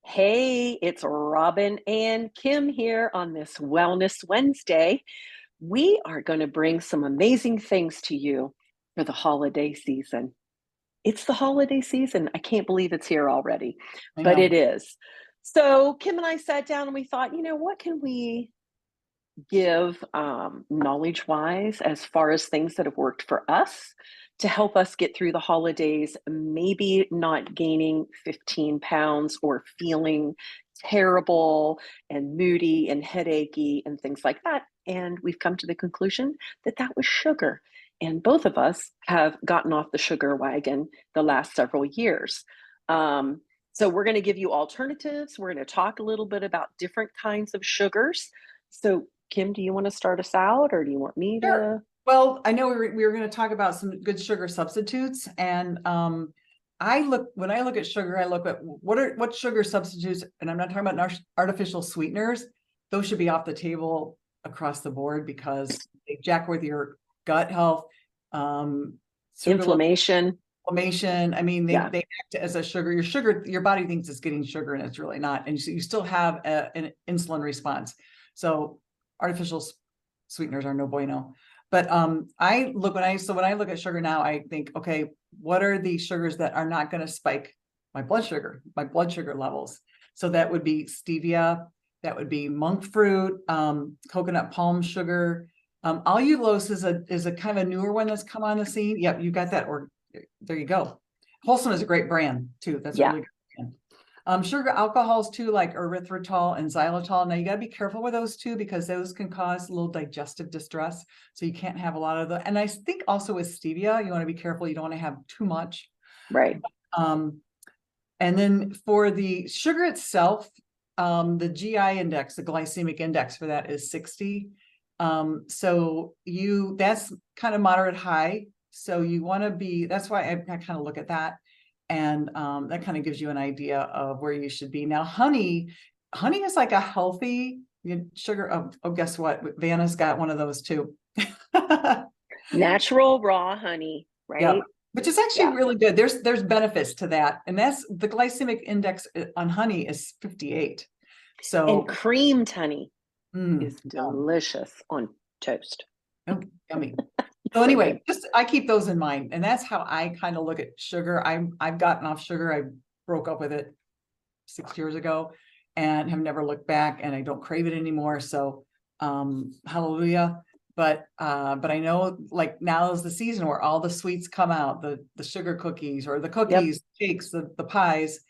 Hey, it's Robin and Kim here on this Wellness Wednesday. We are going to bring some amazing things to you for the holiday season. It's the holiday season. I can't believe it's here already, I but it know. is. So, Kim and I sat down and we thought, what can we give knowledge wise as far as things that have worked for us to help us get through the holidays, maybe not gaining 15 pounds or feeling terrible and moody and headachy and things like that. And we've come to the conclusion that that was sugar. And both of us have gotten off the sugar wagon the last several years. So, we're going to give you alternatives. We're going to talk a little bit about different kinds of sugars. So, Kim, do you want to start us out or do you want me Sure. to? Well, I know we were going to talk about some good sugar substitutes, and when I look at sugar, I look at what sugar substitutes, and I'm not talking about artificial sweeteners. Those should be off the table across the board because they jack with your gut health, sugar level, Inflammation. inflammation. I mean, they Yeah. they act as a sugar. Your body thinks it's getting sugar, and it's really not, and you still have an insulin response. So artificial sweeteners are no bueno. But I look when I look at sugar now, I think, okay, what are the sugars that are not going to spike my blood sugar levels? So that would be stevia, that would be monk fruit, coconut palm sugar. Allulose is a kind of a newer one that's come on the scene. Yep, you got that. Or there you go. Wholesome is a great brand too. That's a Yeah. really good brand. Sugar alcohols too, like erythritol and xylitol. Now you got to be careful with those too, because those can cause a little digestive distress. So you can't have a lot of the, and I think also with stevia, you want to be careful. You don't want to have too much. Right. Um, and then for the sugar itself, the GI index, the glycemic index for that is 60. So that's kind of moderate high. So you want to be, that's why I kind of look at that. And that kind of gives you an idea of where you should be. Now, honey is like a healthy sugar. Oh, guess what? Vanna's got one of those too. Natural raw honey, Yeah, right? which is actually Yeah. really good. There's benefits to that, and that's the glycemic index on honey is 58. And So, creamed honey is yum, delicious on toast. yummy. So So good. anyway, just I keep those in mind, and that's how I kind of look at sugar. I've gotten off sugar. I broke up with it 6 years ago, and have never looked back, and I don't crave it anymore. So, hallelujah. But I know like now is the season where all the sweets come out, the sugar cookies or the Yep. cookies, cakes, the pies,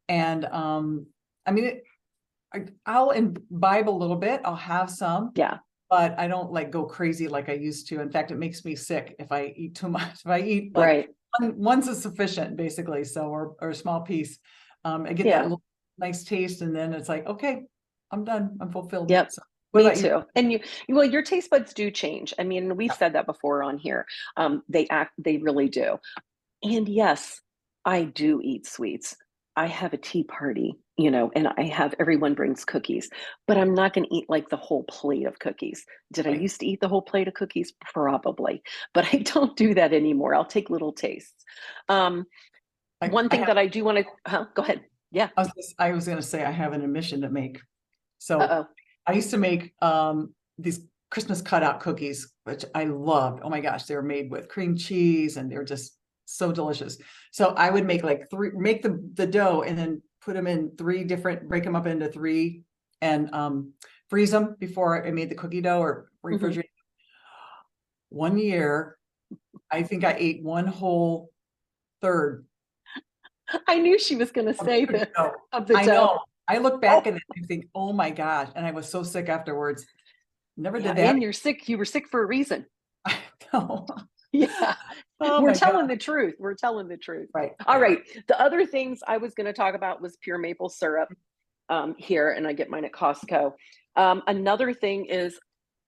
and I mean I'll imbibe a little bit. I'll have some, Yeah. but I don't like go crazy like I used to. In fact, it makes me sick if I eat too much. If I eat like Right. one's is sufficient, basically. So or a small piece. I get that Yeah. little nice taste, and then it's like, okay, I'm done. I'm fulfilled. Yep. So what Me about you? too. And well, your taste buds do change. I mean, we've said that before on here. They really do. And yes, I do eat sweets. I have a tea party, and I have everyone brings cookies, but I'm not going to eat like the whole plate of cookies. Did I Right. used to eat the whole plate of cookies? Probably, but I don't do that anymore. I'll take little tastes. Um, one I thing have that I do want to, go ahead. Yeah. I was gonna say I have an admission to make. So Uh-oh. I used to make these Christmas cutout cookies, which I loved. Oh my gosh, they were made with cream cheese and they were just so delicious. So I would make like make the dough and then put them in break them up into three and freeze them before I made the cookie dough or Mhm. refrigerate. One year, I think I ate one whole third I knew she was going to of the say cookie the dough. of the I dough. know. I look back Oh, at it and think, oh my gosh. And I was so sick afterwards. Never yeah. did that. And you're sick. You were sick for a reason. I know. Yeah, Oh we're my God. telling the truth. We're telling the truth. Right, All right. right. The other things I was going to talk about was pure maple syrup here, and I get mine at Costco. Another thing is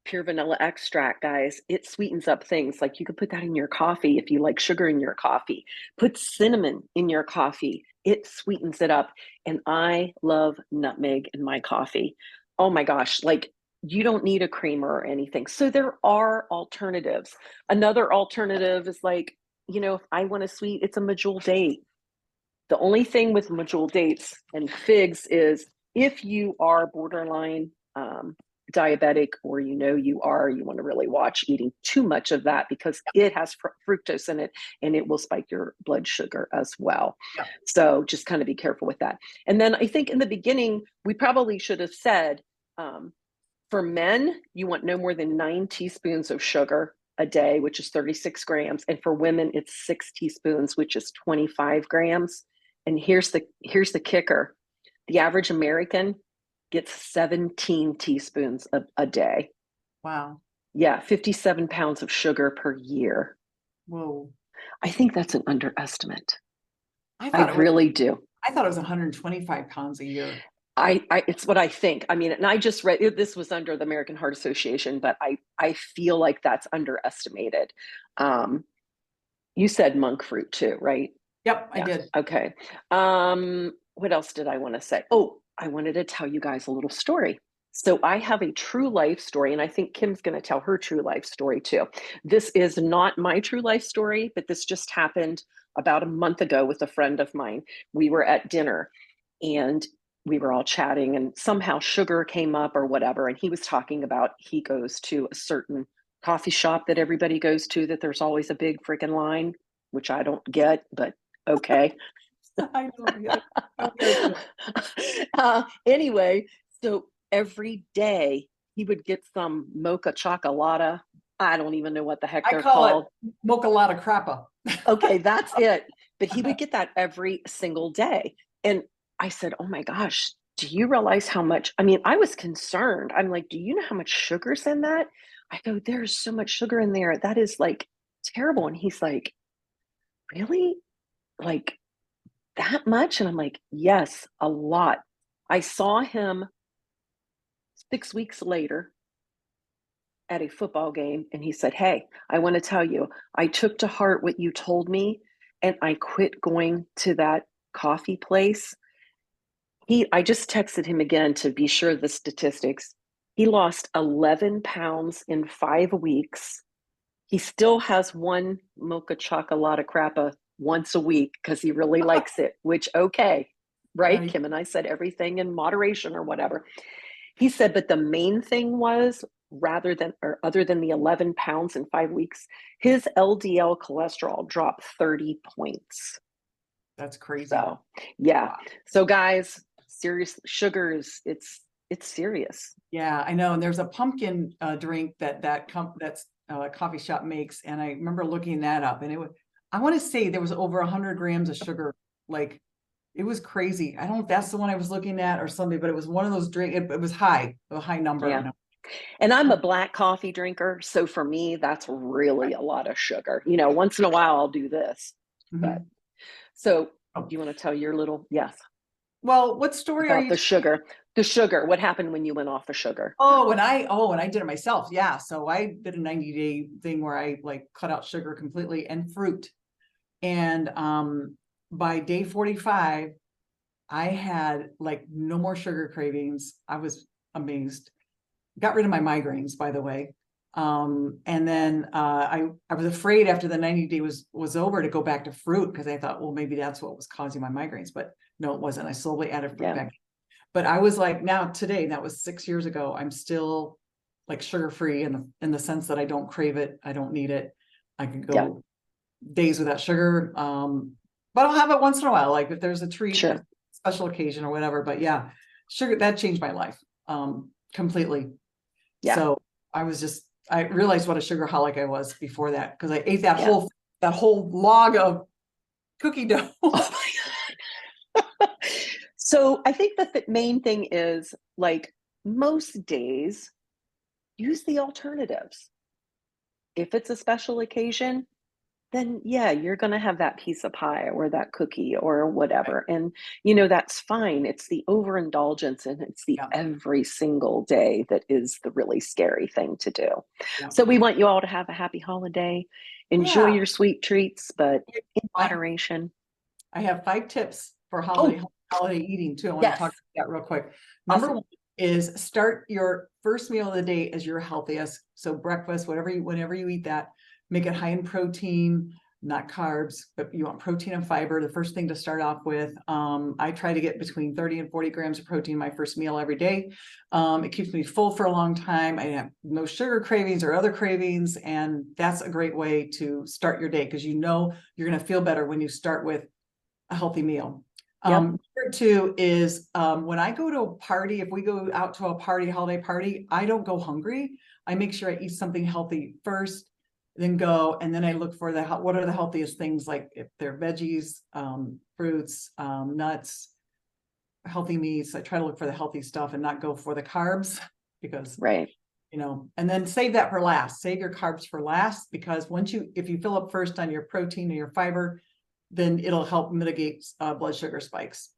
pure vanilla extract, guys. It sweetens up things. Like you could put that in your coffee if you like sugar in your coffee. Put cinnamon in your coffee. It sweetens it up. And I love nutmeg in my coffee. Oh my gosh, like you don't need a creamer or anything. So there are alternatives. Another alternative is like, if I want a sweet, it's a medjool date. The only thing with medjool dates and figs is if you are borderline diabetic, or you want to really watch eating too much of that, because it has fructose in it and it will spike your blood sugar as well. Yeah. So just kind of be careful with that. And then I think in the beginning, we probably should have said, for men, you want no more than 9 teaspoons of sugar a day, which is 36 grams. And for women, it's 6 teaspoons, which is 25 grams. And here's the kicker. The average American gets 17 teaspoons a day. Wow. Yeah, 57 pounds of sugar per year. Whoa. I think that's an underestimate. I I thought it was really do. I thought it was 125 pounds a year. It's what I think. I mean, and I just read this was under the American Heart Association, but I feel like that's underestimated. You said monk fruit too, right? Yep, I Yeah. did. Okay. What else did I want to say? Oh, I wanted to tell you guys a little story. So I have a true life story, and I think Kim's going to tell her true life story too. This is not my true life story, but this just happened about a month ago with a friend of mine. We were at dinner and we were all chatting, and somehow sugar came up or whatever. And he was talking about he goes to a certain coffee shop that everybody goes to, that there's always a big freaking line, which I don't get, but okay. I know. Yeah. Anyway, so every day he would get some mocha chocolata. I don't even know what the heck I they're call called. it mocha lotta crappa. Okay, that's it. But he would get that every single day. And I said, oh my gosh, do you realize how much? I mean, I was concerned. I'm like, do you know how much sugar's in that? I go, there's so much sugar in there. That is like terrible. And he's like, really? Like that much? And I'm like, yes, a lot. I saw him 6 weeks later at a football game, and he said, hey, I want to tell you, I took to heart what you told me, and I quit going to that coffee place. I just texted him again to be sure of the statistics. He lost 11 pounds in 5 weeks. He still has one mocha chocolate crappa once a week because he really likes it, which, okay, right? Right. Kim and I said everything in moderation or whatever. He said, but the main thing was, other than the 11 pounds in 5 weeks, his LDL cholesterol dropped 30 points. That's crazy. So, yeah. So, guys, seriously, sugar it's serious. Yeah, I know. And there's a pumpkin drink that's coffee shop makes, and I remember looking that up, and I want to say there was over 100 grams of sugar. Like, it was crazy. I don't know if that's the one I was looking at or something, but it was one of those drink. It was a high number. Yeah. And I'm a black coffee drinker, so for me, that's really a lot of sugar. Once in a while I'll do this. But so, do you want to tell your little Well, what story are about you? the sugar? The sugar. What happened when you went off the sugar? And I did it myself. Yeah. So I did a 90-day thing where I like cut out sugar completely and fruit. And by day 45, I had like no more sugar cravings. I was amazed. Got rid of my migraines, by the way. And then I was afraid after the 90-day was over to go back to fruit, because I thought, well, maybe that's what was causing my migraines. But no, it wasn't. I slowly added fruit back. But I was like, now today, that was 6 years ago, I'm still like sugar free in the sense that I don't crave it. I don't need it. I can go days without sugar. But I'll have it once in a while, like if there's a treat, a special occasion or whatever. But yeah, sugar, that changed my life completely. Yeah. So I realized what a sugarholic I was before that, because I ate that whole log of cookie dough. Oh my God. So I think that the main thing is, like, most days, use the alternatives. If it's a special occasion, then yeah, you're going to have that piece of pie or that cookie or whatever. And, that's fine. It's the overindulgence, and it's the every single day that is the really scary thing to do. So we want you all to have a happy holiday. Enjoy your sweet treats, but in moderation. I have 5 tips for holiday eating too. I want to talk about that real quick. Number 1 is start your first meal of the day as your healthiest. So breakfast, whenever you eat that, make it high in protein, not carbs, but you want protein and fiber. The first thing to start off with, I try to get between 30 and 40 grams of protein my first meal every day. It keeps me full for a long time. I have no sugar cravings or other cravings, and that's a great way to start your day because you know you're going to feel better when you start with a healthy meal. Yep. Number two is when I go to a party, if we go out to a party, holiday party, I don't go hungry. I make sure I eat something healthy first, then go, and then I look for what are the healthiest things, like if they're veggies, fruits, nuts, healthy meats. I try to look for the healthy stuff and not go for the carbs because, Right. you know, and then save that for last. Save your carbs for last, because if you fill up first on your protein and your fiber, then it'll help mitigate blood sugar spikes.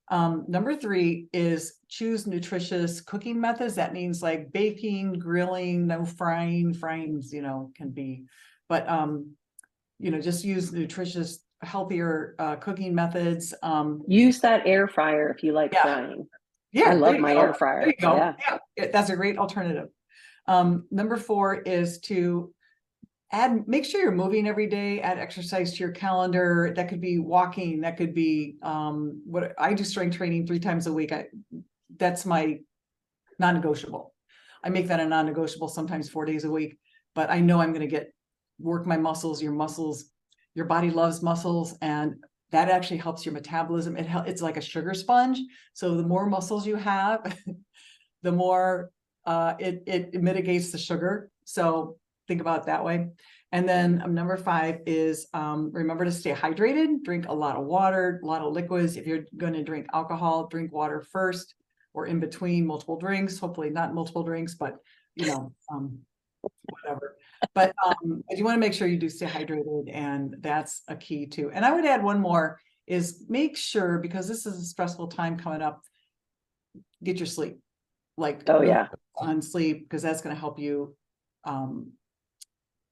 Number three is choose nutritious cooking methods. That means like baking, grilling, no frying. Frying's, you know, can be, but you know, just use nutritious, healthier cooking methods. Use that air fryer if you like Yeah, frying. yeah, I there love you my go. air There fryer. you go. Yeah. Yeah, that's a great alternative. Number four is to make sure you're moving every day, add exercise to your calendar. That could be walking, that could be what I do, strength training 3 times a week. That's my non-negotiable. I make that a non-negotiable, sometimes 4 days a week, but I know I'm going to work my muscles. Your body loves muscles, and that actually helps your metabolism. It's like a sugar sponge. So the more muscles you have, the more it mitigates the sugar. So think about it that way. And then number 5 is remember to stay hydrated. Drink a lot of water, a lot of liquids. If you're going to drink alcohol, drink water first or in between multiple drinks. Hopefully not multiple drinks, but you know, whatever. But you want to make sure you do stay hydrated, and that's a key too. And I would add one more is make sure, because this is a stressful time coming up, get your sleep. Like Oh, really yeah. on sleep, because that's going to help you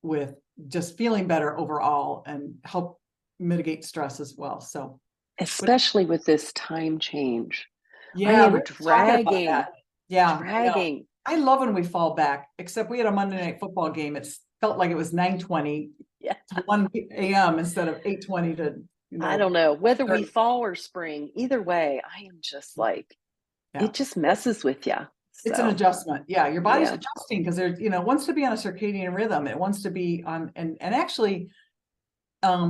with just feeling better overall and help mitigate stress as well. So, Especially with this time change. I yeah, we am were talking about dragging, that. Yeah, I know. dragging. I love when we fall back, except we had a Monday night football game. It felt like it was 9:20 Yeah. to 1 a.m. instead of 8:20 to, you I know, don't know whether we 30. fall or spring. Either way, I am just like, Yeah. it just messes with you. It's an So, adjustment. Yeah, your body's yeah. adjusting because there's, you know, it wants to be on a circadian rhythm. It wants to be on, and actually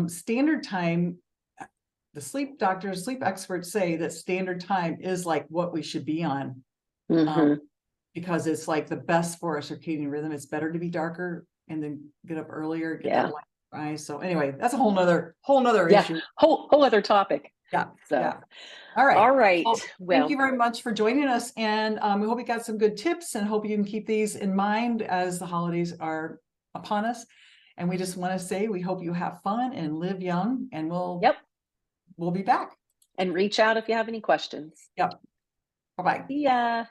standard time, the sleep doctors, sleep experts say that standard time is like what we should be on, Hmm. because it's like the best for a circadian rhythm. It's better to be darker and then get up earlier, get Yeah. that light rise. So anyway, that's a whole nother Yeah. issue. Whole other topic. Yeah. So, Yeah. All right. all right. Well, thank you Well, very much for joining us. And we hope you got some good tips, and hope you can keep these in mind as the holidays are upon us. And we just want to say, we hope you have fun and live young, and yep. we'll be back. And reach out if you have any questions. Yep. Bye-bye. See ya.